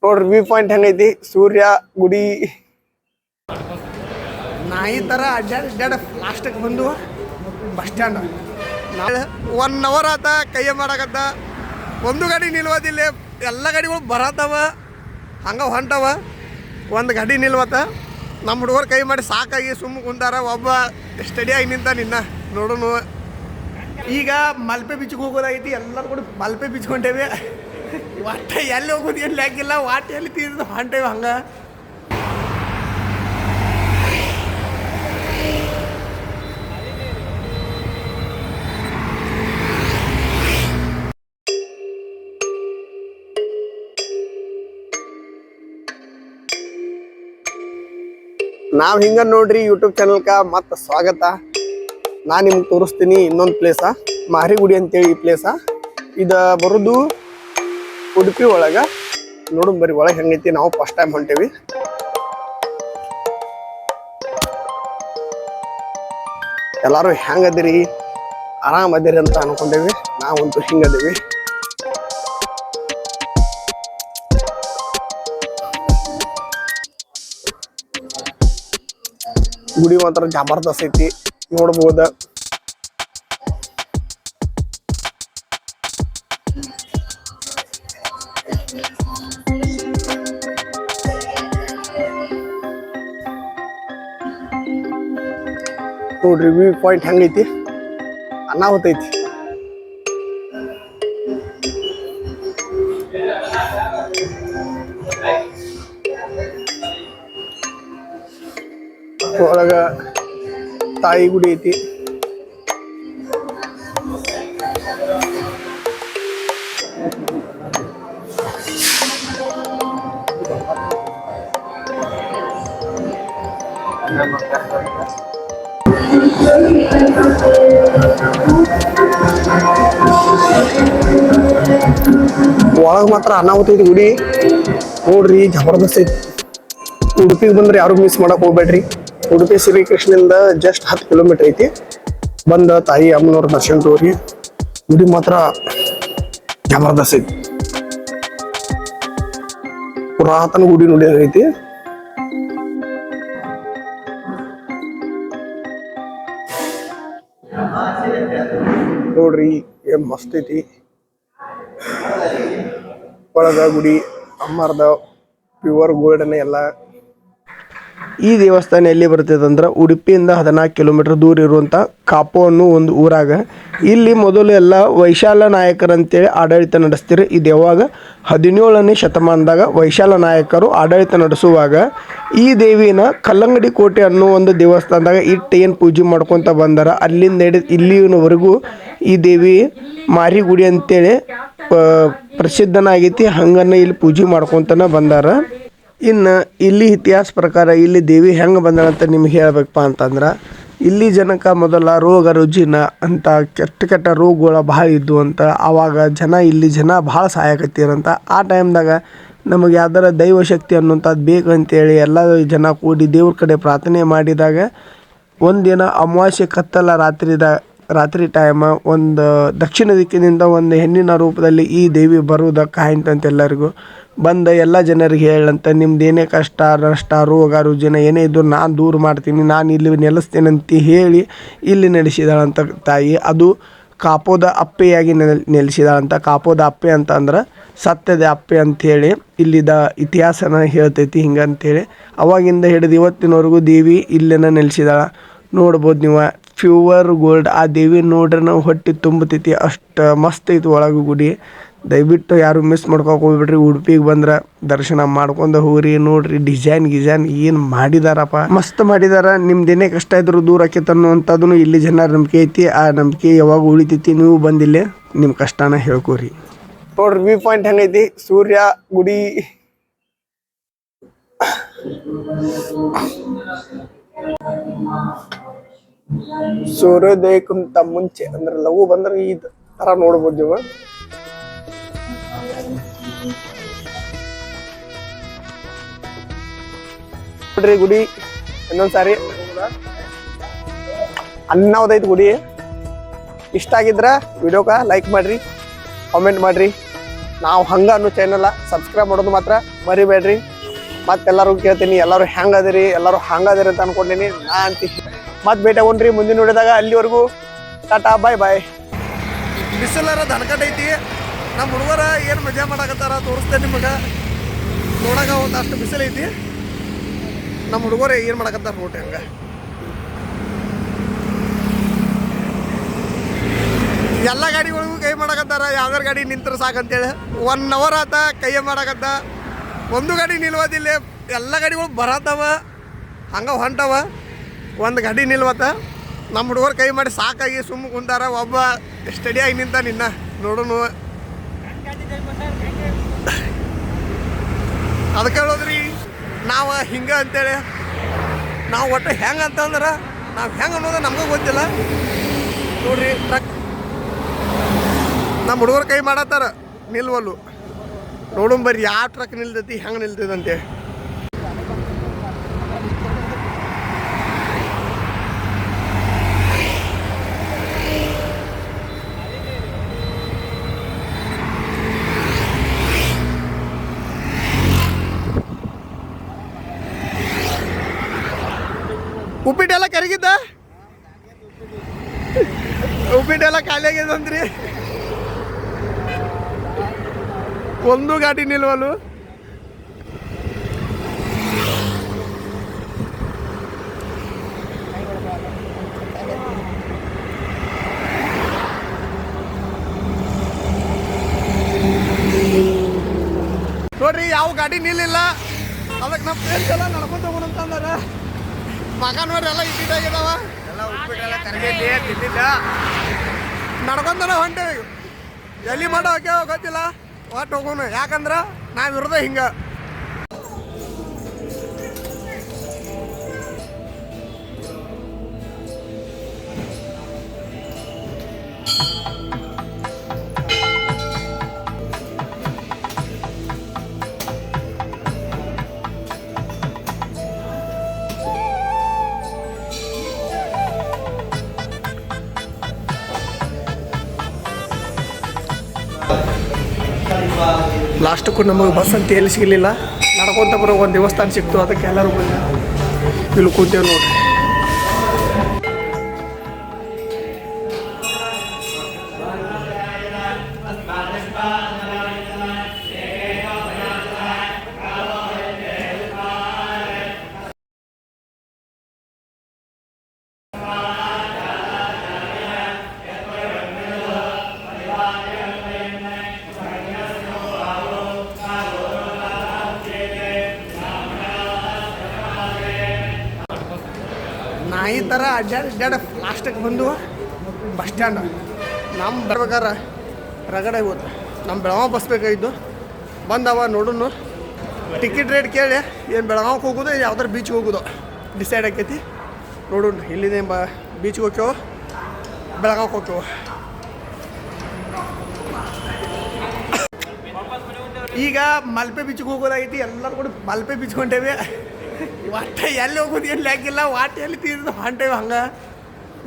ನೋಡ್ರಿ view point ಹೆಂಗೈತಿ ಸೂರ್ಯ ಗುಡಿ ನಾಯಿ ಥರ ಅಡ್ಡಾಡ ಲಾಸ್ಟಿಗೆ ಬಂದು ಬಸ್ ಸ್ಟ್ಯಾಂಡ್ ನಾಳೆ 1 ಅವರ್ ಆತ ಕೈಯ ಮಾಡಕತ್ತ ಒಂದು ಗಾಡಿ ನಿಲ್ವದಿಲ್ಲ ಎಲ್ಲ ಗಾಡಿಗಳು ಬರತ್ತವ ಹಂಗೆ ಹೊಂಟವ ಒಂದು ಗಾಡಿ ನಿಲ್ವತ್ತ ನಮ್ಮ ಹುಡುಗರು ಕೈ ಮಾಡಿ ಸಾಕಾಗಿ ಸುಮ್ಮ ಕುಂತಾರ ಒಬ್ಬ ಸ್ಟಡಿಯಾಗಿ ನಿಂತ ನಿನ್ನ ನೋಡೋನು ಈಗ ಮಲ್ಪೆ ಬೀಚ್ಗೆ ಹೋಗೋದಾಗೈತಿ ಎಲ್ಲರೂ ಕೂಡ ಮಲ್ಪೆ ಬೀಚ್ ಹೊಂಟೇವೆ ಒಟ್ಟ ಎಲ್ಲಿ ಹೋಗೋದು ಎಲ್ಲಿ ಹಾಕಿಲ್ಲ ವಾಟ್ ಎಲ್ಲಿ ತೀರಿದು ಹೊಂಟೇವೆ ಹಂಗೆ ನಾವು ಹಿಂಗೆ ನೋಡ್ರಿ ಯೂಟ್ಯೂಬ್ ಚಾನಲ್ಗೆ ಮತ್ತೆ ಸ್ವಾಗತ. ನಾನು ನಿಮ್ಗೆ ತೋರಿಸ್ತೀನಿ ಇನ್ನೊಂದು ಪ್ಲೇಸ ಮಾರಿಗುಡಿ ಅಂತೇಳಿ ಈ ಪ್ಲೇಸ ಇದು ಬರೋದು ಉಡುಪಿ ಒಳಗೆ. ನೋಡು ಬರೀ ಒಳಗೆ ಹೆಂಗೈತಿ. ನಾವು ಫಸ್ಟ್ ಟೈಮ್ ಹೊಂಟೇವಿ. ಎಲ್ಲರೂ ಹೆಂಗದಿರಿ ಆರಾಮದಿರಿ ಅಂತ ಅನ್ಕೊಂಡೇವಿ. ನಾವಂತೂ ಹಿಂಗದೀವಿ. ಗುಡಿ ಮಾತ್ರ ಜಬರ್ದಸ್ತ್ ಐತಿ ನೋಡ್ಬೋದ. ನೋಡ್ರಿ ವ್ಯೂ ಪಾಯಿಂಟ್ ಹೆಂಗೈತಿ ಅನಾಹುತ ಐತಿ. ಒಳಗ ತಾಯಿ ಗುಡಿ ಐತಿ. ಒಳಗೆ ಮಾತ್ರ ಅನಾಹುತ ಐತಿ ಗುಡಿ. ನೋಡ್ರಿ ಜಬರ್ದಸ್ತ್ ಐತಿ. ಉಡುಪಿಗೆ ಬಂದ್ರೆ ಯಾರು ಮಿಸ್ ಮಾಡಕ್ ಹೋಗ್ಬೇಡ್ರಿ. ಉಡುಪಿ ಶ್ರೀಕೃಷ್ಣದಿಂದ ಜಸ್ಟ್ 10 ಕಿಲೋಮೀಟರ್ ಐತಿ. ಬಂದ ತಾಯಿ ಅಮ್ಮನವ್ರ ದರ್ಶನ ತೋರಿ. ಗುಡಿ ಮಾತ್ರ ಜಬರ್ದಸ್ತ್ ಐತಿ. ಪುರಾತನ ಗುಡಿ ನೋಡಿ ಐತಿ. ನೋಡ್ರಿ ಏನ್ ಮಸ್ತ್ ಐತಿ. ಒಳಗ ಗುಡಿ ಅಮ್ಮರ್ದ ಪ್ಯೂರ್ ಗೋಲ್ಡನ್ ಎಲ್ಲ. ಈ ದೇವಸ್ಥಾನ ಎಲ್ಲಿ ಬರ್ತದೆ ಅಂದ್ರೆ ಉಡುಪಿಯಿಂದ 14 ಕಿಲೋಮೀಟರ್ ದೂರ ಇರುವಂಥ ಕಾಪು ಅನ್ನೋ ಒಂದು ಊರಾಗ. ಇಲ್ಲಿ ಮೊದಲು ಎಲ್ಲ ವೈಶಾಲ ನಾಯಕರಂತೇಳಿ ಆಡಳಿತ ನಡೆಸ್ತಿರು. ಇದು ಯಾವಾಗ 17ನೇ ಶತಮಾನದಾಗ ವೈಶಾಲ ನಾಯಕರು ಆಡಳಿತ ನಡೆಸುವಾಗ ಈ ದೇವಿನ ಕಲ್ಲಂಗಡಿ ಕೋಟೆ ಅನ್ನೋ ಒಂದು ದೇವಸ್ಥಾನದಾಗ ಇಟ್ಟು ಏನು ಪೂಜೆ ಮಾಡ್ಕೊತ ಬಂದಾರ. ಅಲ್ಲಿಂದ ಇಲ್ಲಿವರೆಗೂ ಈ ದೇವಿ ಮಾರಿಗುಡಿ ಅಂತೇಳಿ ಪ್ರಸಿದ್ಧನಾಗೈತಿ. ಹಂಗನ್ನ ಇಲ್ಲಿ ಪೂಜೆ ಮಾಡ್ಕೊತನ ಬಂದಾರ. ಇನ್ನು ಇಲ್ಲಿ ಇತಿಹಾಸ ಪ್ರಕಾರ ಇಲ್ಲಿ ದೇವಿ ಹೆಂಗೆ ಬಂದಾಳಂತ ನಿಮ್ಗೆ ಹೇಳ್ಬೇಕಪ್ಪ ಅಂತಂದ್ರೆ ಇಲ್ಲಿ ಜನಕ್ಕೆ ಮೊದಲ ರೋಗ ರುಜಿನ ಅಂತ ಕೆಟ್ಟ ರೋಗಗಳು ಭಾಳ ಇದ್ವು ಅಂತ. ಆವಾಗ ಇಲ್ಲಿ ಜನ ಭಾಳ ಸಹಾಯಕತ್ತೀರಂತ. ಆ ಟೈಮ್ದಾಗ ನಮಗೆ ಯಾವ್ದಾರ ದೈವಶಕ್ತಿ ಅನ್ನುವಂಥದ್ದು ಬೇಕಂತೇಳಿ ಎಲ್ಲ ಜನ ಕೂಡಿ ದೇವ್ರ ಕಡೆ ಪ್ರಾರ್ಥನೆ ಮಾಡಿದಾಗ ಒಂದಿನ ಅಮಾವಾಸ್ಯೆ ಕತ್ತಲ ರಾತ್ರಿ ಟೈಮ ಒಂದು ದಕ್ಷಿಣ ದಿಕ್ಕಿನಿಂದ ಒಂದು ಹೆಣ್ಣಿನ ರೂಪದಲ್ಲಿ ಈ ದೇವಿ ಬರುವುದಕ್ಕೆ ಆಯ್ತಂತ ಎಲ್ಲರಿಗೂ ಬಂದ ಎಲ್ಲ ಜನರಿಗೆ ಹೇಳಂತ ನಿಮ್ದು ಏನೇ ಕಷ್ಟ ನಷ್ಟ ರೋಗ ರುಜಿನ ಏನೇ ಇದ್ದು ನಾನು ದೂರ ಮಾಡ್ತೀನಿ, ನಾನು ಇಲ್ಲಿ ನೆಲೆಸ್ತೇನೆ ಅಂತ ಹೇಳಿ ಇಲ್ಲಿ ನೆಲೆಸಿದಾಳಂತ ತಾಯಿ. ಅದು ಕಾಪೋದ ಅಪ್ಪೆಯಾಗಿ ನೆಲೆಸಿದಾಳಂತ. ಕಾಪೋದ ಅಪ್ಪೆ ಅಂತ ಅಂದ್ರೆ ಸತ್ಯದ ಅಪ್ಪೆ ಅಂಥೇಳಿ ಇಲ್ಲಿದ ಇತಿಹಾಸನ ಹೇಳ್ತೈತಿ ಹಿಂಗಂತೇಳಿ. ಅವಾಗಿಂದ ಹಿಡಿದು ಇವತ್ತಿನವರೆಗೂ ದೇವಿ ಇಲ್ಲೇನ ನೆಲೆಸಿದಾಳ. ನೋಡ್ಬೋದು ನೀವು ಪ್ಯೂವರ್ ಗೋಲ್ಡ್. ಆ ದೇವಿ ನೋಡ್ರೆ ನಾವು ಹೊಟ್ಟೆ ತುಂಬತೈತಿ, ಅಷ್ಟು ಮಸ್ತ್ ಐತಿ ಒಳಗೆ ಗುಡಿ. ದಯವಿಟ್ಟು ಯಾರು ಮಿಸ್ ಮಾಡ್ಕೊಕ್ ಹೋಗ್ಬಿಡ್ರಿ. ಉಡುಪಿಗೆ ಬಂದ್ರೆ ದರ್ಶನ ಮಾಡ್ಕೊಂಡು ಹೋಗ್ರಿ. ನೋಡ್ರಿ ಡಿಸೈನ್ ಏನು ಮಾಡಿದಾರಪ್ಪ, ಮಸ್ತ್ ಮಾಡಿದಾರ. ನಿಮ್ದೇನೇ ಕಷ್ಟ ಇದ್ರು ದೂರ ಆಕೈತೆ ಅನ್ನುವಂಥದ್ದು ಇಲ್ಲಿ ಜನರ ನಂಬಿಕೆ ಐತಿ. ಆ ನಂಬಿಕೆ ಯಾವಾಗ ಉಳಿತೈತಿ. ನೀವು ಬಂದಿಲ್ಲೇ ನಿಮ್ಮ ಕಷ್ಟನ ಹೇಳ್ಕೋರಿ. ನೋಡ್ರಿ ವ್ಯೂ ಪಾಯಿಂಟ್ ಹೆಂಗೈತಿ ಸೂರ್ಯ ಗುಡಿ. ಸೂರ್ಯೋದಯಕ್ಕಿಂತ ಮುಂಚೆ ಅಂದ್ರೆ ಲಘು ಬಂದ್ರೆ ಈ ತರ ನೋಡ್ಬೋದು ನೀವು. ನೋಡ್ರಿ ಗುಡಿ ಇನ್ನೊಂದ್ಸಾರಿ ಅನ್ನಾವದೈತಿ ಗುಡಿ. ಇಷ್ಟ ಆಗಿದ್ರ ವಿಡಿಯೋಕ ಲೈಕ್ ಮಾಡ್ರಿ, ಕಾಮೆಂಟ್ ಮಾಡ್ರಿ, ನಾವು ಹಂಗೆ ಅನ್ನೋ ಚಾನಲ್ ಸಬ್ಸ್ಕ್ರೈಬ್ ಮಾಡೋದು ಮಾತ್ರ ಮರಿಬೇಡ್ರಿ. ಮತ್ತೆಲ್ಲರೂ ಕೇಳ್ತೀನಿ, ಎಲ್ಲರೂ ಹೆಂಗದಿರಿ, ಎಲ್ಲರೂ ಹಂಗದಿರಿ ಅಂತ ಅನ್ಕೊಂಡೀನಿ ನಾ ಅಂತೀನಿ. ಮತ್ತೆ ಭೇಟಿ ಆಗೋಣ್ರಿ ಮುಂದಿನ ನೋಡಿದಾಗ. ಅಲ್ಲಿವರೆಗೂ ಟಾಟಾ, ಬಾಯ್ ಬಾಯ್. ಬಿಸಿಲಾರ ದನಕಟ್ ಐತಿ. ನಮ್ಮ ಹುಡುಗರ ಏನು ಮಜಾ ಮಾಡಕತ್ತಾರ ತೋರಿಸ್ತೇನೆ ನಿಮಗೆ. ನೋಡಾಗ ಒಂದು ಅಷ್ಟು ಬಿಸಿಲೈತಿ. ನಮ್ಮ ಹುಡುಗರು ಏನು ಮಾಡಕತ್ತಾರ ನೋಡ್ರಿ. ಹಂಗೆ ಎಲ್ಲ ಗಾಡಿಗಳಿಗೂ ಕೈ ಮಾಡಕತ್ತಾರ. ಯಾವ್ದಾರು ಗಾಡಿ ನಿಂತರ ಸಾಕಂತೇಳಿ 1 hour ಆತ ಕೈ ಮಾಡಕತ್ತ. ಒಂದು ಗಾಡಿ ನಿಲ್ವದಿಲ್ಲ, ಎಲ್ಲ ಗಾಡಿಗಳು ಬರತ್ತವ, ಹಂಗೆ ಹೊಂಟವ. ಒಂದು ಗಾಡಿ ನಿಲ್ವತ್ತ. ನಮ್ಮ ಹುಡುಗರು ಕೈ ಮಾಡಿ ಸಾಕಾಗಿ ಸುಮ್ಮ ಕುಂತಾರ. ಒಬ್ಬ ಸ್ಟಡಿಯಾಗಿ ನಿಂತ ನಿನ್ನ ನೋಡೋನು. ಅದಕ್ಕೆ ಹೇಳೋದ್ರಿ ನಾವು ಹಿಂಗೆ ಅಂತೇಳಿ. ನಾವು ಒಟ್ಟು ಹೆಂಗೆ ಅಂತಂದ್ರೆ ನಾವು ಹೆಂಗೆ ಅನ್ನೋದು ನಮಗೂ ಗೊತ್ತಿಲ್ಲ ನೋಡ್ರಿ. ಟ್ರಕ್ ನಮ್ಮ ಹುಡುಗರು ಕೈ ಮಾಡತ್ತಾರ, ನಿಲ್ವಲ್ಲು. ನೋಡೋಣ ಬರ್ರಿ ಯಾವ ಟ್ರಕ್ ನಿಲ್ತೈತಿ, ಹೆಂಗೆ ನಿಲ್ತೈತೆ. ಉಪ್ಪಿಟ್ಟೆಲ್ಲ ಕರಗಿದ್ದ, ಉಪ್ಪಿಟ್ಟೆಲ್ಲ ಖಾಲಿ ಆಗ್ಯದಂತ್ರಿ. ಒಂದು ಗಾಡಿ ನಿಲ್ವಲು. ನೋಡ್ರಿ ಯಾವ ಗಾಡಿ ನಿಲ್ಲಿಲ್ಲ. ಅದಕ್ಕೆ ನಮ್ಮ ಫ್ರೆಂಡ್ಸ್ ಎಲ್ಲ ನಡ್ಕೊಂತ ಹೋಗೋಣಂತಂದಾರ. ಮಗ ನೋಡ್ರಿ ಎಲ್ಲ ಇಟ್ಟಿದ್ದಾಗಿದಾವ, ಎಲ್ಲ ಉಪ್ಪಿಟ್ಟೆಲ್ಲ ಕರಗೈತಿ ತಿಂದಿದ್ದ. ನಡ್ಕೊಂತಾನೆ ಹೊಂಟೇವಿ. ಎಲ್ಲಿ ಮಾಡೋ ಗೊತ್ತಿಲ್ಲ, ಒಟ್ಟು ಹೋಗೋಣ. ಯಾಕಂದ್ರೆ ನಾವಿರೋದೇ ಹಿಂಗೆ. ಲಾಸ್ಟಕ್ಕೂ ನಮಗೆ ಬಸ್ ಅಂತ ಎಲ್ಲಿ ಸಿಗಲಿಲ್ಲ. ನಡ್ಕೊಂತ ಬರೋ ಒಂದು ದೇವಸ್ಥಾನ ಸಿಕ್ತು, ಅದಕ್ಕೆ ಎಲ್ಲರೂ ಬಂದ ಇಲ್ಲಿ ಕೂತೇವೆ ನೋಡ್ರಿ. ನಾಯಿ ಥರ ಅಡ್ಡಾಡ ಲಾಸ್ಟಿಗೆ ಬಂದು ಬಸ್ ಸ್ಟ್ಯಾಂಡ್. ನಮ್ಮ ಬರ್ಬೇಕಾರೆ ರಗಡೆ ಹೋದ. ನಮ್ಮ ಬೆಳಗಾವ್ ಬಸ್ ಬೇಕಾಗಿದ್ದು ಬಂದವ. ನೋಡೋಣ ಟಿಕೆಟ್ ರೇಟ್ ಕೇಳಿ ಏನು ಬೆಳಗಾವ್ಗೆ ಹೋಗೋದು, ಯಾವ್ದಾರು ಬೀಚ್ಗೆ ಹೋಗೋದು ಡಿಸೈಡ್ ಆಕೈತಿ. ನೋಡೋಣ ಇಲ್ಲಿದೆ ಬೀಚ್ಗೆ ಹೋಗ್ತೇವೆ, ಬೆಳಗಾವ್ಗೆ ಹೋಗ್ತೇವೆ. ಈಗ ಮಲ್ಪೆ ಬೀಚ್ಗೆ ಹೋಗೋದಾಗೈತಿ. ಎಲ್ಲರೂ ಕೂಡ ಮಲ್ಪೆ ಬೀಚ್ಗೆ ಹೊಂಟೇವೆ. ಒಟ್ಟು ಎಲ್ಲಿ ಹೋಗೋದು ಏನು ಲೆಕ್ಕಿಲ್ಲ, ಒಟ್ಟು ಎಲ್ಲಿ ತೀರಿದ ಹೊಂಟೇವೆ. ಹಂಗೆ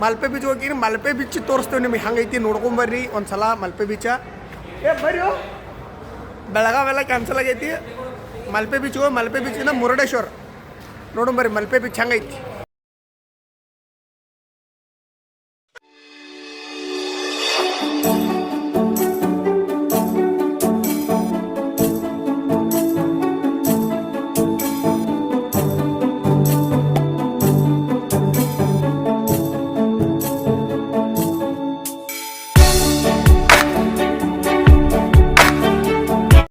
ಮಲ್ಪೆ ಬೀಚ್ ಹೋಗಿ ಮಲ್ಪೆ ಬೀಚ್ ತೋರಿಸ್ತೇವೆ ನಿಮಗೆ. ಹಂಗೈತಿ ನೋಡ್ಕೊಂಬರ್ರಿ ಒಂದು ಸಲ ಮಲ್ಪೆ ಬೀಚ. ಬರ್ರಿ, ಬೆಳಗಾವೆಲ್ಲ ಕ್ಯಾನ್ಸಲ್ ಆಗೈತಿ. ಮಲ್ಪೆ ಬೀಚ್ಗೆ ಹೋಗಿ ಮಲ್ಪೆ ಬೀಚಿಂದ ಮುರುಡೇಶ್ವರ ನೋಡೋಣ ಬರ್ರಿ ಮಲ್ಪೆ ಬೀಚ್ ಹಂಗೈತಿ.